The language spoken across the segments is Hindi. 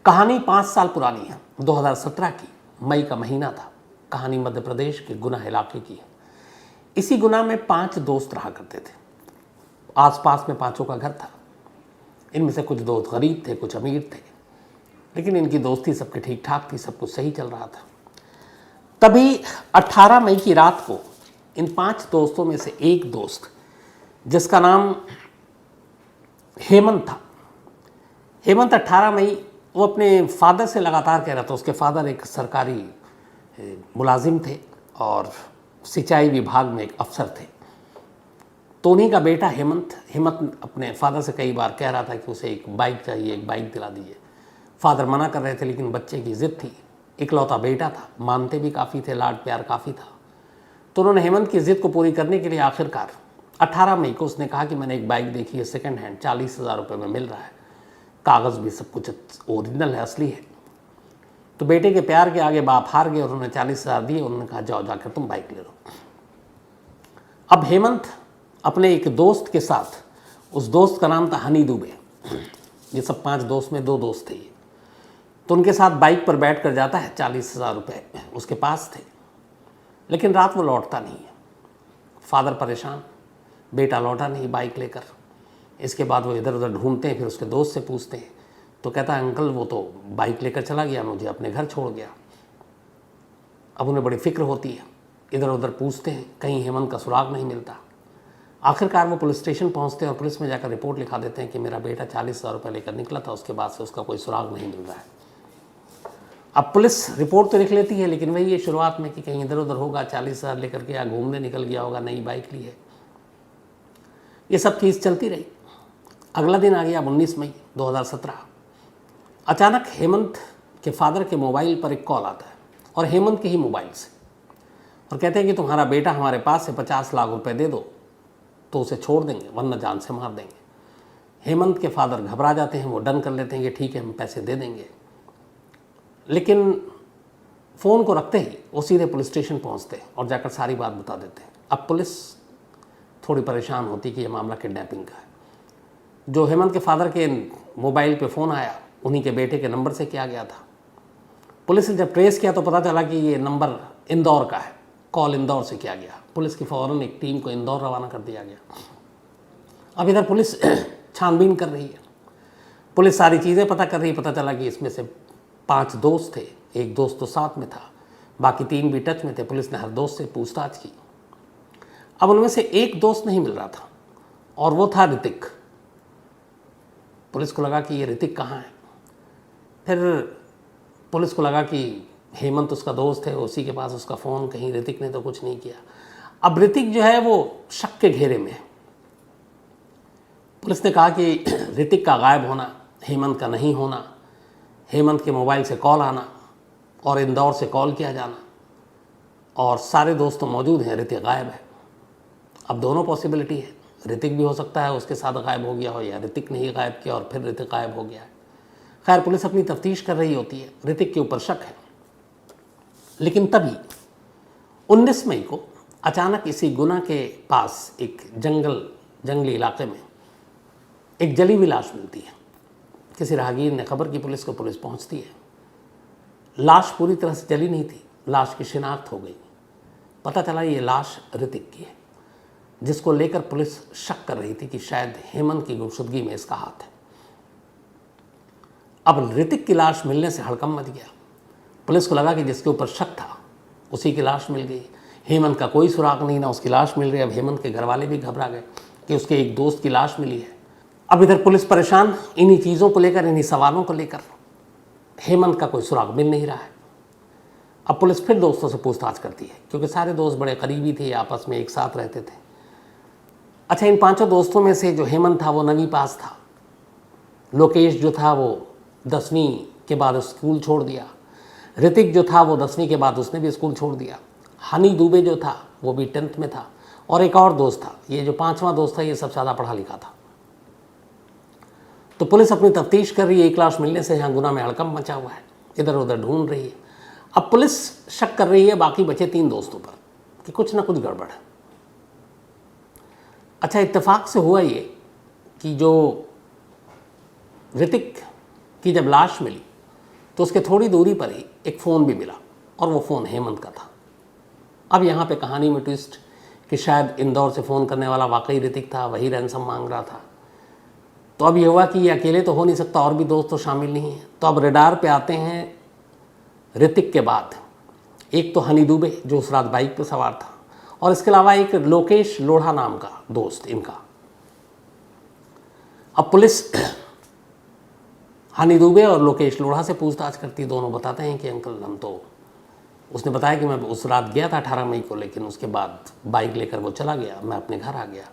कहानी 5 साल पुरानी है, 2017 की मई का महीना था। कहानी मध्य प्रदेश के गुना इलाके की है। इसी गुना में 5 दोस्त रहा करते थे। आसपास में 5 का घर था। इनमें से कुछ दोस्त गरीब थे, कुछ अमीर थे, लेकिन इनकी दोस्ती सबके ठीक ठाक थी, सब कुछ सही चल रहा था। तभी 18 मई की रात को इन 5 दोस्तों में से एक दोस्त, जिसका नाम हेमंत था, हेमंत 18 मई वो अपने फादर से लगातार कह रहा था। उसके फादर एक सरकारी मुलाजिम थे और सिंचाई विभाग में एक अफसर थे। तो उन्हीं का बेटा हेमंत अपने फादर से कई बार कह रहा था कि उसे एक बाइक चाहिए, एक बाइक दिला दीजिए। फादर मना कर रहे थे, लेकिन बच्चे की ज़िद थी। इकलौता बेटा था, मानते भी काफ़ी थे, लाड प्यार काफ़ी था। तो उन्होंने हेमंत की ज़िद को पूरी करने के लिए आखिरकार 18 मई को उसने कहा कि मैंने एक बाइक देखी है, सेकंड हैंड, 40,000 रुपये में मिल रहा है, कागज़ भी सब कुछ ओरिजिनल है, असली है। तो बेटे के प्यार के आगे बाप हार गए। उन्होंने 40,000 दिए। उन्होंने कहा जाओ जाकर तुम बाइक ले लो। अब हेमंत अपने एक दोस्त के साथ, उस दोस्त का नाम था हनी दुबे। ये सब 5 दोस्त में 2 दोस्त थे ये। तो उनके साथ बाइक पर बैठ कर जाता है। 40,000 रुपये उसके पास थे, लेकिन रात वो लौटता नहीं है। फादर परेशान, बेटा लौटा नहीं बाइक लेकर। इसके बाद वो इधर उधर ढूंढते हैं, फिर उसके दोस्त से पूछते हैं। तो कहता है अंकल वो तो बाइक लेकर चला गया, मुझे अपने घर छोड़ गया। अब उन्हें बड़ी फिक्र होती है, इधर उधर पूछते हैं, कहीं हेमंत का सुराग नहीं मिलता। आखिरकार वो पुलिस स्टेशन पहुंचते हैं और पुलिस में जाकर रिपोर्ट लिखा देते हैं कि मेरा बेटा 40,000 रुपये लेकर निकला था, उसके बाद से उसका कोई सुराग नहीं मिल रहा है। अब पुलिस रिपोर्ट तो लिख लेती है, लेकिन वही ये शुरुआत में कि कहीं इधर उधर होगा, 40,000 लेकर के या घूमने निकल गया होगा, नई बाइक ली है। ये सब चीज़ चलती रही। अगला दिन आ गया 19 मई 2017। अचानक हेमंत के फादर के मोबाइल पर एक कॉल आता है, और हेमंत के ही मोबाइल से, और कहते हैं कि तुम्हारा बेटा हमारे पास है, 50 लाख रुपए दे दो तो उसे छोड़ देंगे, वरना जान से मार देंगे। हेमंत के फादर घबरा जाते हैं। वो डन कर लेते हैं कि ठीक है हम पैसे दे देंगे। लेकिन फ़ोन को रखते ही वो सीधे पुलिस स्टेशन पहुंचते हैं और जाकर सारी बात बता देते हैं। अब पुलिस थोड़ी परेशान होती कि यह मामला किडनैपिंग का है। जो हेमंत के फादर के मोबाइल पे फ़ोन आया, उन्हीं के बेटे के नंबर से किया गया था। पुलिस ने जब ट्रेस किया तो पता चला कि ये नंबर इंदौर का है, कॉल इंदौर से किया गया। पुलिस की फ़ौरन एक टीम को इंदौर रवाना कर दिया गया। अब इधर पुलिस छानबीन कर रही है, पुलिस सारी चीज़ें पता कर रही है। पता चला कि इसमें से 5 दोस्त थे, एक दोस्त तो साथ में था, बाकी 3 भी टच में थे। पुलिस ने हर दोस्त से पूछताछ की। अब उनमें से एक दोस्त नहीं मिल रहा था, और वो था ऋतिक। पुलिस को लगा कि ये ऋतिक कहाँ है। फिर पुलिस को लगा कि हेमंत उसका दोस्त है, उसी के पास उसका फ़ोन, कहीं ऋतिक ने तो कुछ नहीं किया। अब ऋतिक जो है वो शक के घेरे में है। पुलिस ने कहा कि ऋतिक का गायब होना, हेमंत का नहीं होना, हेमंत के मोबाइल से कॉल आना और इंदौर से कॉल किया जाना, और सारे दोस्त तो मौजूद हैं, ऋतिक गायब है। अब दोनों पॉसिबिलिटी है, ऋतिक भी हो सकता है उसके साथ गायब हो गया हो, या ऋतिक ने ही गायब किया और फिर ऋतिक गायब हो गया है। खैर पुलिस अपनी तफ्तीश कर रही होती है, ऋतिक के ऊपर शक है। लेकिन तभी 19 मई को अचानक इसी गुना के पास एक जंगली इलाके में एक जली हुई लाश मिलती है। किसी राहगीर ने खबर की पुलिस को, पुलिस पहुंचती है। लाश पूरी तरह से जली नहीं थी, लाश की शिनाख्त हो गई। पता चला ये लाश ऋतिक की है, जिसको लेकर पुलिस शक कर रही थी कि शायद हेमंत की गुमशुदगी में इसका हाथ है। अब ऋतिक की लाश मिलने से हड़कंप मच गया। पुलिस को लगा कि जिसके ऊपर शक था उसी की लाश मिल गई। हेमंत का कोई सुराग नहीं, ना उसकी लाश मिल रही। अब हेमंत के घर वाले भी घबरा गए कि उसके एक दोस्त की लाश मिली है। अब इधर पुलिस परेशान इन्हीं चीज़ों को लेकर, इन्हीं सवालों को लेकर। हेमंत का कोई सुराग मिल नहीं रहा है। अब पुलिस फिर दोस्तों से पूछताछ करती है, क्योंकि सारे दोस्त बड़े करीबी थे, आपस में एक साथ रहते थे। अच्छा, इन 5 दोस्तों में से जो हेमंत था वो 9वीं पास था। लोकेश जो था वो 10वीं के बाद स्कूल छोड़ दिया। ऋतिक जो था वो 10वीं के बाद उसने भी स्कूल छोड़ दिया। हनी दुबे जो था वो भी 10th में था, और एक और दोस्त था। ये जो 5वां दोस्त था ये सबसे ज़्यादा पढ़ा लिखा था। तो पुलिस अपनी तफ्तीश कर रही है। एक लाश मिलने से यहाँ गुना में हड़कंप मचा हुआ है, इधर उधर ढूंढ रही है। अब पुलिस शक कर रही है बाकी बचे 3 दोस्तों पर कि कुछ ना कुछ गड़बड़ है। अच्छा, इत्तेफाक से हुआ ये कि जो ऋतिक की जब लाश मिली तो उसके थोड़ी दूरी पर ही एक फ़ोन भी मिला और वो फ़ोन हेमंत का था। अब यहाँ पे कहानी में ट्विस्ट कि शायद इंदौर से फ़ोन करने वाला वाकई ऋतिक था, वही रैंसम मांग रहा था। तो अब ये हुआ कि ये अकेले तो हो नहीं सकता, और भी दोस्त तो शामिल नहीं हैं। तो अब रडार पे आते हैं ऋतिक के बाद एक तो हनी दुबे जो उस रात बाइक पे सवार था, और इसके अलावा एक लोकेश लोढ़ा नाम का दोस्त इनका। अब पुलिस हनी दुबे और लोकेश लोढ़ा से पूछताछ करती। दोनों बताते हैं कि अंकल हम तो, उसने बताया कि मैं उस रात गया था 18 मई को, लेकिन उसके बाद बाइक लेकर वो चला गया, मैं अपने घर आ गया।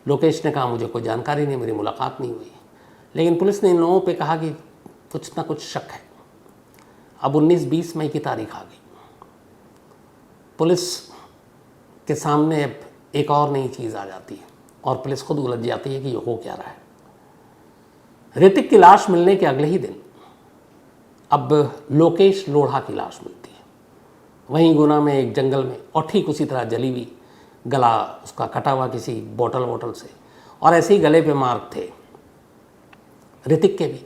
लोकेश ने कहा मुझे कोई जानकारी नहीं, मेरी मुलाकात नहीं हुई। लेकिन पुलिस ने इन लोगों पे कहा कि कुछ ना कुछ शक है। अब 19-20 मई की तारीख आ गई। पुलिस के सामने अब एक और नई चीज़ आ जाती है और पुलिस खुद उलझ जाती है कि ये हो क्या रहा है। ऋतिक की लाश मिलने के अगले ही दिन अब लोकेश लोढ़ा की लाश मिलती है वहीं गुना में एक जंगल में, और ठीक उसी तरह जली हुई, गला उसका कटा हुआ किसी बोतल से, और ऐसे ही गले पे मार्क थे ऋतिक के भी।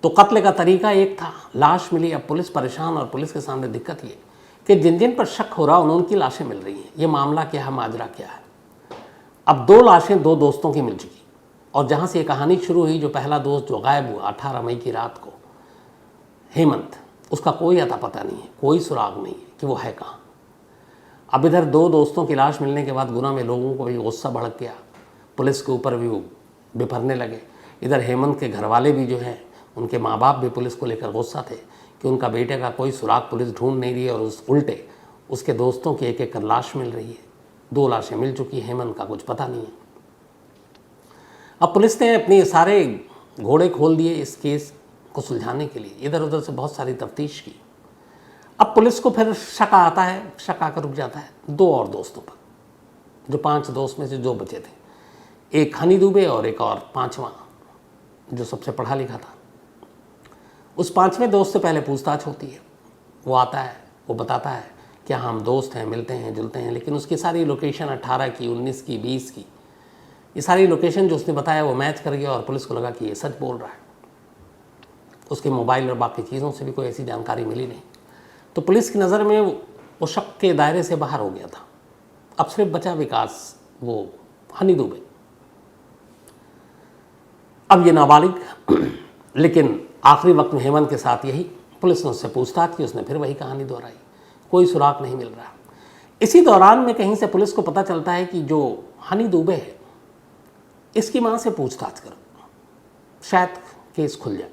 तो कत्ल का तरीका एक था, लाश मिली। अब पुलिस परेशान, और पुलिस के सामने दिक्कत ये कि जिन जिन पर शक हो रहा उनकी लाशें मिल रही हैं। ये मामला क्या है, माजरा क्या है। अब 2 लाशें 2 दोस्तों की मिल चुकी, और जहाँ से ये कहानी शुरू हुई, जो पहला दोस्त जो गायब हुआ 18 मई की रात को, हेमंत, उसका कोई अता पता नहीं है, कोई सुराग नहीं है कि वो है कहाँ। अब इधर 2 दोस्तों की लाश मिलने के बाद गुना में लोगों को भी गुस्सा भड़क गया, पुलिस के ऊपर भी वो बिफरने लगे। इधर हेमंत के घर वाले भी जो हैं, उनके माँ बाप भी पुलिस को लेकर गुस्सा थे कि उनका बेटे का कोई सुराग पुलिस ढूंढ नहीं रही है, और उस उल्टे उसके दोस्तों की एक लाश मिल रही है। 2 लाशें मिल चुकी, हेमंत का कुछ पता नहीं है। अब पुलिस ने अपने सारे घोड़े खोल दिए इस केस को सुलझाने के लिए। इधर उधर से बहुत सारी तफ्तीश की। अब पुलिस को फिर शक आता है, शक आकर रुक जाता है 2 और दोस्तों पर, जो 5 दोस्त में से 2 बचे थे। एक हनी दुबे और एक और 5वां जो सबसे पढ़ा लिखा था। उस 5वें दोस्त से पहले पूछताछ होती है। वो आता है, वो बताता है कि हम दोस्त हैं, मिलते हैं, जुलते हैं, लेकिन उसकी सारी लोकेशन 18 की, 19 की, 20 की, ये सारी लोकेशन जो उसने बताया वो मैच कर गया, और पुलिस को लगा कि ये सच बोल रहा है। उसके मोबाइल और बाकी चीज़ों से भी कोई ऐसी जानकारी मिली नहीं। तो पुलिस की नज़र में वो शक के दायरे से बाहर हो गया था। अब सिर्फ बचा विकास, वो हनी दुबे। अब ये नाबालिग, लेकिन आखिरी वक्त में हेमंत के साथ यही, पुलिस ने उससे पूछताछ की, उसने फिर वही कहानी दोहराई, कोई सुराग नहीं मिल रहा। इसी दौरान में कहीं से पुलिस को पता चलता है कि जो हनी दुबे है, इसकी मां से पूछताछ करो, शायद केस खुल जाए।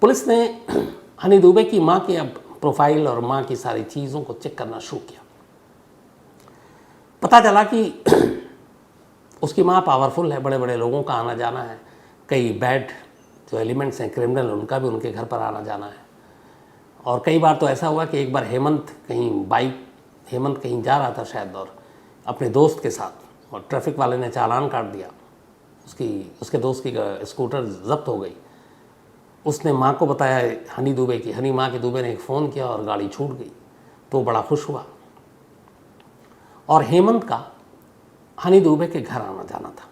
पुलिस ने हनी दुबे की मां की अब प्रोफाइल और मां की सारी चीज़ों को चेक करना शुरू किया। पता चला कि उसकी मां पावरफुल है, बड़े बड़े लोगों का आना जाना है, कई बैड जो एलिमेंट्स हैं, क्रिमिनल, उनका भी उनके घर पर आना जाना है। और कई बार तो ऐसा हुआ कि एक बार हेमंत कहीं जा रहा था शायद, और अपने दोस्त के साथ, और ट्रैफिक वाले ने चालान काट दिया, उसके दोस्त की स्कूटर जब्त हो गई। उसने माँ को बताया हनी दुबे की, हनी माँ के दुबे ने एक फ़ोन किया और गाड़ी छूट गई, तो बड़ा खुश हुआ। और हेमंत का हनी दुबे के घर आना जाना था।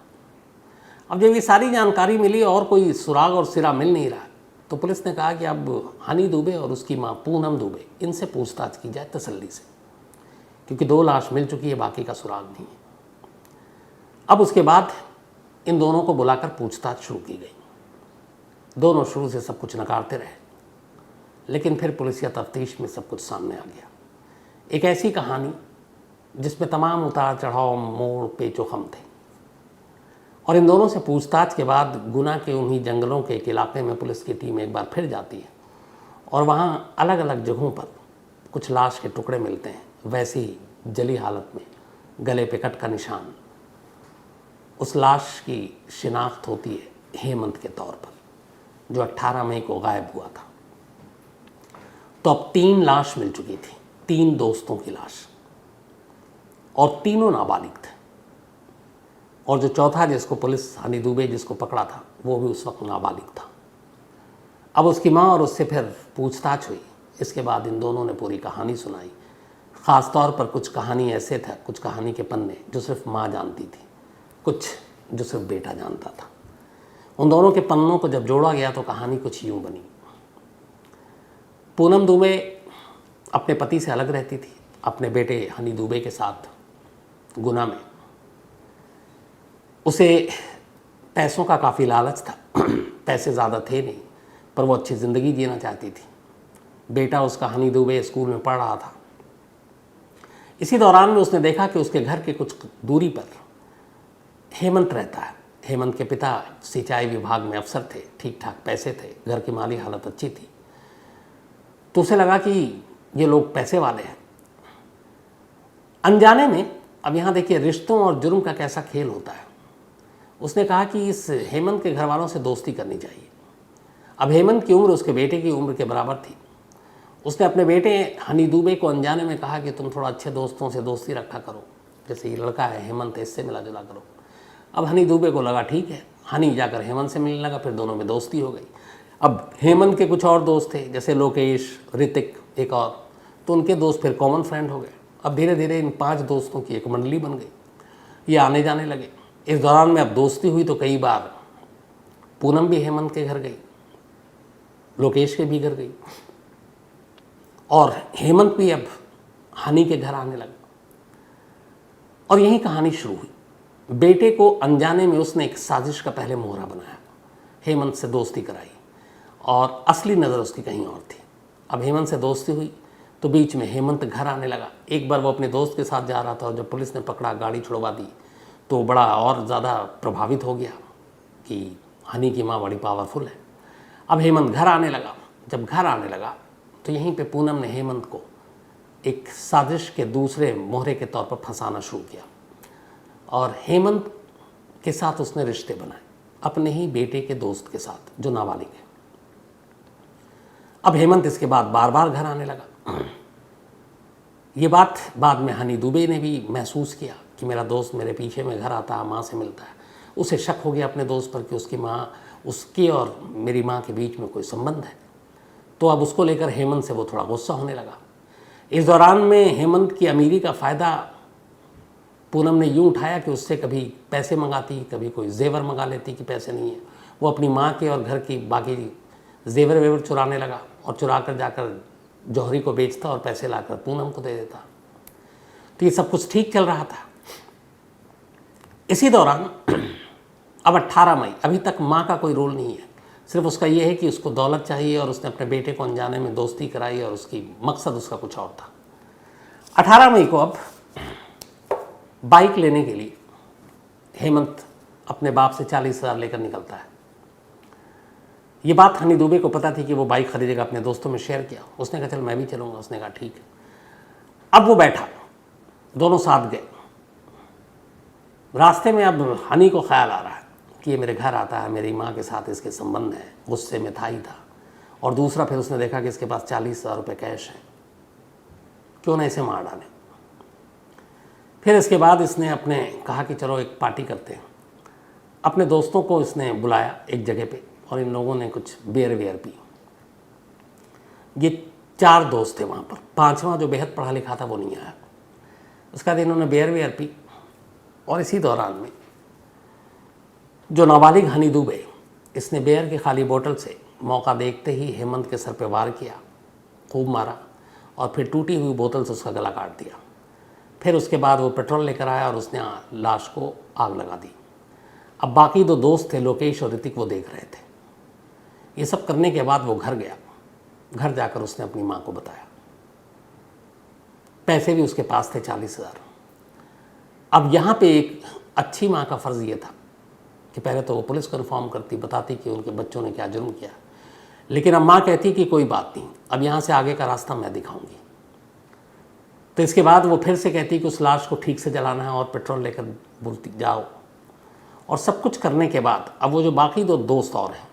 अब जब ये सारी जानकारी मिली और कोई सुराग और सिरा मिल नहीं रहा, तो पुलिस ने कहा कि अब हनी दुबे और उसकी माँ पूनम दुबे, इनसे पूछताछ की जाए तसल्ली से, क्योंकि 2 लाश मिल चुकी है, बाकी का सुराग नहीं है। अब उसके बाद इन दोनों को बुलाकर पूछताछ शुरू की गई। दोनों शुरू से सब कुछ नकारते रहे, लेकिन फिर पुलिसिया तफ्तीश में सब कुछ सामने आ गया। एक ऐसी कहानी जिसमें तमाम उतार चढ़ाव, मोड़, पेचोखम थे। और इन दोनों से पूछताछ के बाद गुना के उन्हीं जंगलों के एक इलाके में पुलिस की टीम एक बार फिर जाती है, और वहाँ अलग अलग जगहों पर कुछ लाश के टुकड़े मिलते हैं, वैसे ही जली हालत में, गले पे कट का निशान। उस लाश की शिनाख्त होती है हेमंत के तौर पर, जो 18 मई को गायब हुआ था। तो अब 3 लाश मिल चुकी थी, 3 दोस्तों की लाश, और तीनों नाबालिग थे। और जो चौथा जिसको पुलिस, हनी दुबे जिसको पकड़ा था, वो भी उस वक्त नाबालिग था। अब उसकी माँ और उससे फिर पूछताछ हुई। इसके बाद इन दोनों ने पूरी कहानी सुनाई। ख़ास तौर पर कुछ कहानी ऐसे था, कुछ कहानी के पन्ने जो सिर्फ माँ जानती थी, कुछ जो सिर्फ बेटा जानता था। उन दोनों के पन्नों को जब जोड़ा गया तो कहानी कुछ यूँ बनी पूनम दुबे अपने पति से अलग रहती थी, अपने बेटे हनी दुबे के साथ गुना में। उसे पैसों का काफ़ी लालच था, पैसे ज़्यादा थे नहीं, पर वो अच्छी ज़िंदगी जीना चाहती थी। बेटा उसका हनी दुबे स्कूल में पढ़ रहा था। इसी दौरान में उसने देखा कि उसके घर के कुछ दूरी पर हेमंत रहता है। हेमंत के पिता सिंचाई विभाग में अफसर थे, ठीक ठाक पैसे थे, घर की माली हालत अच्छी थी। तो उसे लगा कि ये लोग पैसे वाले हैं। अनजाने में, अब यहाँ देखिए रिश्तों और जुर्म का कैसा खेल होता है, उसने कहा कि इस हेमंत के घर वालों से दोस्ती करनी चाहिए। अब हेमंत की उम्र उसके बेटे की उम्र के बराबर थी। उसने अपने बेटे हनी दुबे को अनजाने में कहा कि तुम थोड़ा अच्छे दोस्तों से दोस्ती रखा करो, जैसे ये लड़का है हेमंत, इससे मिला जुला करो। अब हनी दुबे को लगा ठीक है, हनी जाकर हेमंत से मिलने लगा, फिर दोनों में दोस्ती हो गई। अब हेमंत के कुछ और दोस्त थे, जैसे लोकेश, ऋतिक, एक और, तो उनके दोस्त फिर कॉमन फ्रेंड हो गए। अब धीरे धीरे इन 5 दोस्तों की एक मंडली बन गई, ये आने जाने लगे। इस दौरान में अब दोस्ती हुई तो कई बार पूनम भी हेमंत के घर गई, लोकेश के भी घर गई, और हेमंत भी अब हनी के घर आने लगा। और यही कहानी शुरू हुई। बेटे को अनजाने में उसने एक साजिश का पहले मोहरा बनाया, हेमंत से दोस्ती कराई, और असली नज़र उसकी कहीं और थी। अब हेमंत से दोस्ती हुई तो बीच में हेमंत घर आने लगा। एक बार वो अपने दोस्त के साथ जा रहा था और जब पुलिस ने पकड़ा, गाड़ी छुड़वा दी, तो बड़ा और ज़्यादा प्रभावित हो गया कि हनी की माँ बड़ी पावरफुल है। अब हेमंत घर आने लगा। जब घर आने लगा तो यहीं पे पूनम ने हेमंत को एक साजिश के दूसरे मोहरे के तौर पर फंसाना शुरू किया, और हेमंत के साथ उसने रिश्ते बनाए, अपने ही बेटे के दोस्त के साथ जो नाबालिग है। अब हेमंत इसके बाद बार बार घर आने लगा। ये बात बाद में हनी दुबे ने भी महसूस किया कि मेरा दोस्त मेरे पीछे में घर आता है, माँ से मिलता है। उसे शक हो गया अपने दोस्त पर कि उसकी माँ, उसकी और मेरी माँ के बीच में कोई संबंध है। तो अब उसको लेकर हेमंत से वो थोड़ा गुस्सा होने लगा। इस दौरान में हेमंत की अमीरी का फ़ायदा पूनम ने यूँ उठाया कि उससे कभी पैसे मंगाती, कभी कोई जेवर मंगा लेती कि पैसे नहीं है। वो अपनी माँ के और घर की बाकी जेवर वेवर चुराने लगा, और चुरा कर जाकर जौहरी को बेचता और पैसे लाकर पूनम को दे देता। तो ये सब कुछ ठीक चल रहा था। इसी दौरान अब 18 मई, अभी तक माँ का कोई रोल नहीं है, सिर्फ उसका ये है कि उसको दौलत चाहिए, और उसने अपने बेटे को अनजाने में दोस्ती कराई, और उसकी मकसद उसका कुछ और था। 18 मई को अब बाइक लेने के लिए हेमंत अपने बाप से 40,000 लेकर निकलता है। ये बात हनी दुबे को पता थी कि वो बाइक खरीदेगा, अपने दोस्तों में शेयर किया। उसने कहा चल मैं भी चलूँगा, उसने कहा ठीक है। अब वो बैठा, दोनों साथ गए। रास्ते में अब हनी को ख्याल आ रहा है कि ये मेरे घर आता है, मेरी माँ के साथ इसके संबंध है, गुस्से में था ही था। और दूसरा फिर उसने देखा कि इसके पास 40,000 रुपये कैश है, क्यों ना इसे मार डालें। फिर इसके बाद इसने अपने कहा कि चलो एक पार्टी करते हैं। अपने दोस्तों को इसने बुलाया एक जगह पे, और इन लोगों ने कुछ बियर वेयर पी। ये 4 दोस्त थे वहाँ पर, 5वां जो बेहद पढ़ा लिखा था वो नहीं आया। उसके बाद इन्होंने बियर वेयर पी, और इसी दौरान में जो नाबालिग हनी दुबे, इसने बियर की खाली बोतल से मौका देखते ही हेमंत के सर पे वार किया, खूब मारा, और फिर टूटी हुई बोतल से उसका गला काट दिया। फिर उसके बाद वो पेट्रोल लेकर आया और उसने लाश को आग लगा दी। अब बाकी 2 दोस्त थे, लोकेश और ऋतिक, वो देख रहे थे। ये सब करने के बाद वो घर गया। घर जाकर उसने अपनी माँ को बताया। पैसे भी उसके पास थे 40,000। अब यहाँ पे एक अच्छी माँ का फ़र्ज़ ये था कि पहले तो वो पुलिस को इन्फॉर्म करती, बताती कि उनके बच्चों ने क्या जुर्म किया। लेकिन अब माँ कहती कि कोई बात नहीं, अब यहाँ से आगे का रास्ता मैं दिखाऊंगी। तो इसके बाद वो फिर से कहती कि उस लाश को ठीक से जलाना है, और पेट्रोल लेकर बोलती जाओ। और सब कुछ करने के बाद अब वो जो बाकी 2 दोस्त और हैं,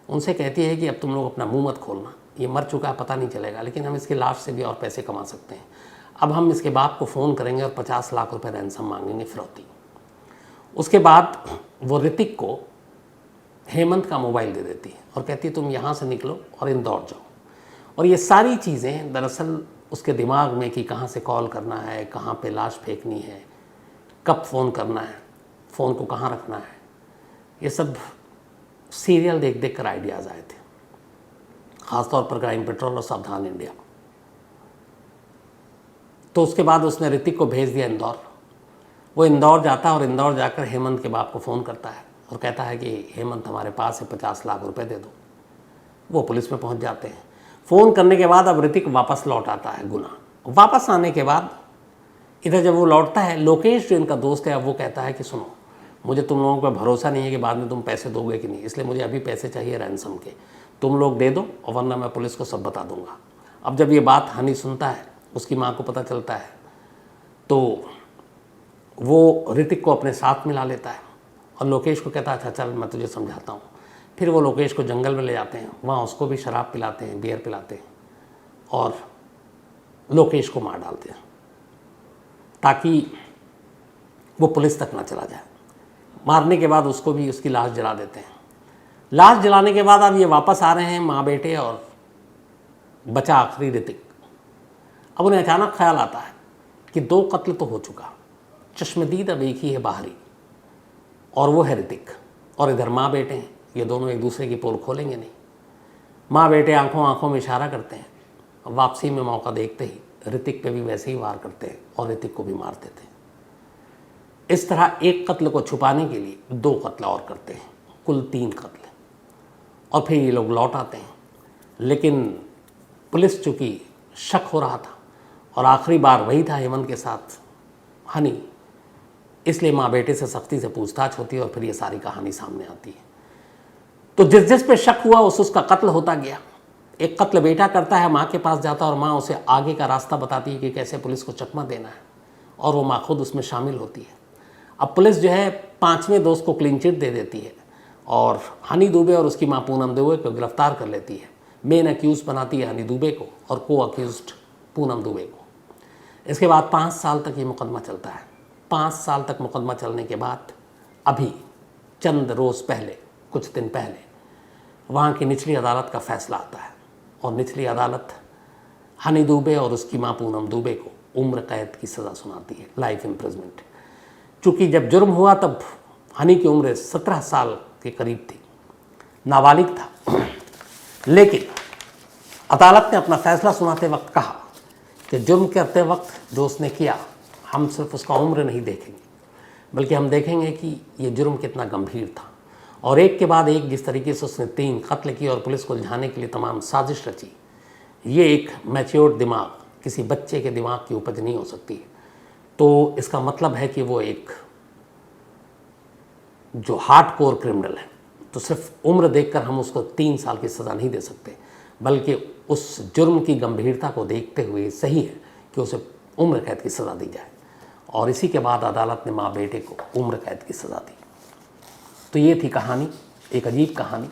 उनसे कहती है कि अब तुम लोग अपना मुंह मत खोलना, ये मर चुका है, पता नहीं चलेगा, लेकिन हम इसकी लाश से भी और पैसे कमा सकते हैं। अब हम इसके बाप को फ़ोन करेंगे और 50 लाख रुपए रैंसम मांगेंगे, फिरौती। उसके बाद वो ऋतिक को हेमंत का मोबाइल दे देती है और कहती है तुम यहाँ से निकलो और इंदौर जाओ। और ये सारी चीज़ें दरअसल उसके दिमाग में कि कहाँ से कॉल करना है, कहाँ पे लाश फेंकनी है, कब फ़ोन करना है, फ़ोन को कहाँ रखना है, ये सब सीरियल देख देख कर आइडियाज़ आए थे। ख़ासतौर पर क्राइम पेट्रोल और सावधान इंडिया। तो उसके बाद उसने ऋतिक को भेज दिया इंदौर। वो इंदौर जाता है और इंदौर जाकर हेमंत के बाप को फ़ोन करता है और कहता है कि हेमंत हमारे पास है, 50 लाख रुपए दे दो। वो पुलिस में पहुंच जाते हैं। फ़ोन करने के बाद अब ऋतिक वापस लौट आता है गुना। वापस आने के बाद इधर जब वो लौटता है, लोकेश जो इनका दोस्त है, अब वो कहता है कि सुनो, मुझे तुम लोगों पर भरोसा नहीं है कि बाद में तुम पैसे दोगे कि नहीं, इसलिए मुझे अभी पैसे चाहिए रैंसम के, तुम लोग दे दो और वरना मैं पुलिस को सब बता दूंगा। अब जब ये बात हनी सुनता है, उसकी माँ को पता चलता है, तो वो ऋतिक को अपने साथ मिला लेता है और लोकेश को कहता है अच्छा चल मैं तुझे समझाता हूँ। फिर वो लोकेश को जंगल में ले जाते हैं, वहाँ उसको भी शराब पिलाते हैं, बियर पिलाते हैं और लोकेश को मार डालते हैं ताकि वो पुलिस तक ना चला जाए। मारने के बाद उसको भी, उसकी लाश जला देते हैं। लाश जलाने के बाद अब ये वापस आ रहे हैं माँ बेटे और बचा आखिरी ऋतिक। अब उन्हें अचानक ख्याल आता है कि 2 कत्ल तो हो चुका, चश्मदीद अब एक ही है बाहरी और वो है ऋतिक, और इधर माँ बेटे हैं, ये दोनों एक दूसरे की पोल खोलेंगे नहीं। माँ बेटे आंखों आंखों में इशारा करते हैं। वापसी में मौका देखते ही ऋतिक पे भी वैसे ही वार करते हैं और ऋतिक को भी मार देते हैं। इस तरह एक कत्ल को छुपाने के लिए 2 कत्ल और करते हैं, कुल 3 कत्ल। और फिर ये लोग लौट आते हैं, लेकिन पुलिस चूँकि शक हो रहा था और आखिरी बार वही था हेमंत के साथ हनी, इसलिए माँ बेटे से सख्ती से पूछताछ होती है और फिर ये सारी कहानी सामने आती है। तो जिस जिस पे शक हुआ उसका कत्ल होता गया। एक कत्ल बेटा करता है, माँ के पास जाता है और माँ उसे आगे का रास्ता बताती है कि कैसे पुलिस को चकमा देना है, और वो माँ खुद उसमें शामिल होती है। अब पुलिस जो है 5वें दोस्त को क्लीन चिट दे देती है और हनी दुबे और उसकी माँ पूनम दुबे को गिरफ्तार कर लेती है। मेन अक्यूज बनाती है हनी दुबे को और को अक्यूज्ड पूनम दुबे को। इसके बाद 5 साल तक ये मुकदमा चलता है। 5 साल तक मुकदमा चलने के बाद अभी चंद रोज़ पहले, कुछ दिन पहले, वहाँ की निचली अदालत का फैसला आता है और निचली अदालत हनी दुबे और उसकी माँ पूनम दुबे को उम्र कैद की सज़ा सुनाती है, लाइफ इम्प्रिजमेंट। चूँकि जब जुर्म हुआ तब हनी की उम्र 17 साल के करीब थी, नाबालिग था, लेकिन अदालत ने अपना फैसला सुनाते वक्त कहा कि जुर्म करते वक्त जो उसने किया, हम सिर्फ उसका उम्र नहीं देखेंगे बल्कि हम देखेंगे कि ये जुर्म कितना गंभीर था। और एक के बाद एक जिस तरीके से उसने 3 कत्ल किए और पुलिस को उलझाने के लिए तमाम साजिश रची, ये एक मैच्योर्ड दिमाग, किसी बच्चे के दिमाग की उपज नहीं हो सकती। तो इसका मतलब है कि वो एक जो हार्डकोर क्रिमिनल है, तो सिर्फ उम्र देखकर हम उसको 3 साल की सज़ा नहीं दे सकते, बल्कि उस जुर्म की गंभीरता को देखते हुए सही है कि उसे उम्र कैद की सज़ा दी जाए। और इसी के बाद अदालत ने माँ बेटे को उम्र कैद की सज़ा दी। तो ये थी कहानी, एक अजीब कहानी।